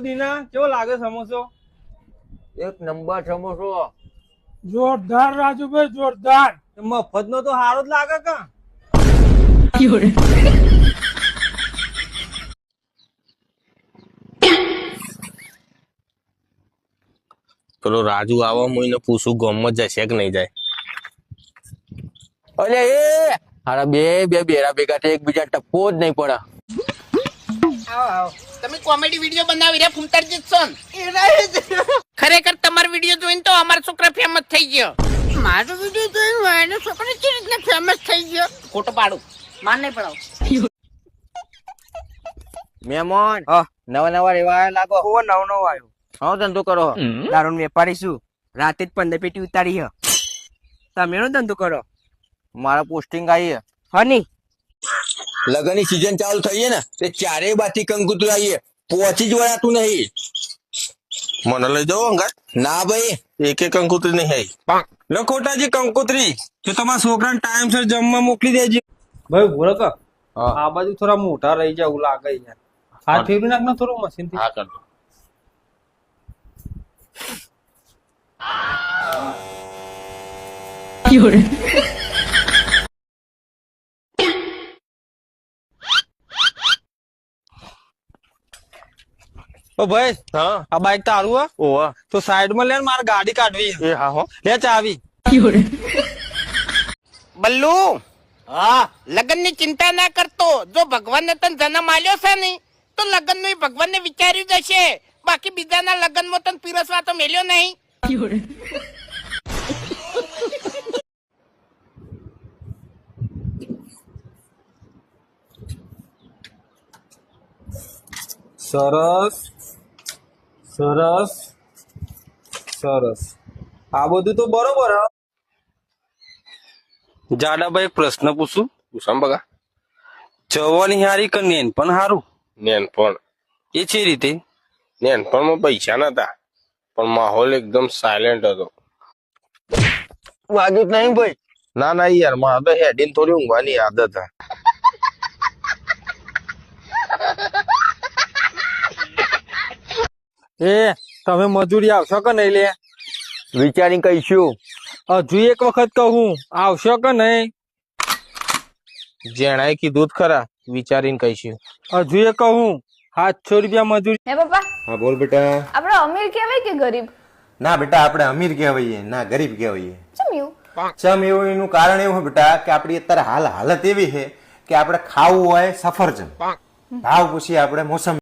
દીના કેવો લાગે સમોસો? એક નંબર સમોસો. જોરદાર રાજુભાઈ, જોરદાર. મફત નો તો સારો જ લાગે કા. પેલો રાજુ આવા મોઈને પૂછું ગામમાં જશે કે નહીં જાય. અરે એ હારા બે બેરા ભેગા થઈ એકબીજા ટપ્પો જ નહીં પડે. તમે કોમેડી વિડીયો બનાવી રહ્યા ફૂમતારજી છો ને? ખરેખર તમારો વિડીયો જોઈને તો અમારો છોકરા ફેમસ થઈ ગયો. મારો વિડીયો જોઈને એનો છોકરો કેવી રીતના ફેમસ થઈ ગયો? ખોટો પાડું, માન નહીં પડાવ. મહેમાન નવા રેવા લાગો. નવો આવ્યો. હા ધંધો કરો. દારૂ વેપારી છું. રાતે જ 15 પેટી ઉતારી હ. તમે નો ધંધો કરો? મારા પોસ્ટિંગ આવી હની લગનની સીઝન ચાલુ થઈ ને તે ચારેય બાથી કંકુતરી આવીએ પહોંચી જ વળાતું નહીં. મને લઈ જાઓ અંગાત. ના ભાઈ એકે કંકુતરી નહીં આવી. લખોટાજી કંકોત્રી તો તમારા છોકરાને ટાઈમસર જમવા મોકલી દેજે. ભાઈ ભૂરો કા આ બાજુ થોડા મોટા રહી જાય એવું લાગે યાર. હાથ ફેરવી નાખ ને થોડું મશીન થી. હા કરતો. ઓ ભાઈ હા આ બાઈક તારું હે? ઓવા તો સાઈડ માં લે ને મારે ગાડી કાઢવી છે. એ હા હો. લે ચાવી. બલ્લુ, હા, લગન ની ચિંતા ના કરતો. જો ભગવાનને તને જન્મ આલ્યો છે ને તો લગન નું ભગવાનને વિચાર્યું જ હશે. બાકી બીજાના લગન માં તને પીરસવા તો મેલ્યો નહીં. સરસ સરસ સરસ. આ બધું તો બરોબર હે. જાડાભાઈ એક પ્રશ્ન પૂછું? પૂછામ બગા. જવાની હારી કે નેનપણ હારું? નેનપણ. એ છે રીતે નેનપણમાં પૈસા નતા પણ માહોલ એકદમ સાયલેન્ટ હતો. વાગ્યું જ નહીં ભાઈ. ના ના યાર મારે તો હેડીને થોડી ઊંઘવાની આદત હે. એ તમે મજૂરી આવશો કે નહીં લે? વિચારી કહીશું. હજુ એક વખત કહું, આવશો કે નહીં? જેણાએ કીધું જ ખરા, વિચારીને કહીશું. હજુ એ કહું, 700 રૂપિયા મજૂરી. હે પપ્પા, હા બોલ બેટા. આપણે અમીર કહેવાય કે ગરીબ? ના બેટા, આપણે અમીર કહેવાઈએ ના ગરીબ કહેવાઈએ. ચમ એવું? ચમ એવું એનું કારણ એવું છે બેટા કે આપણી અત્યારે હાલત એવી છે કે આપણે ખાવું હોય સફરજન, ભાવ પૂછીએ આપણે મોસમ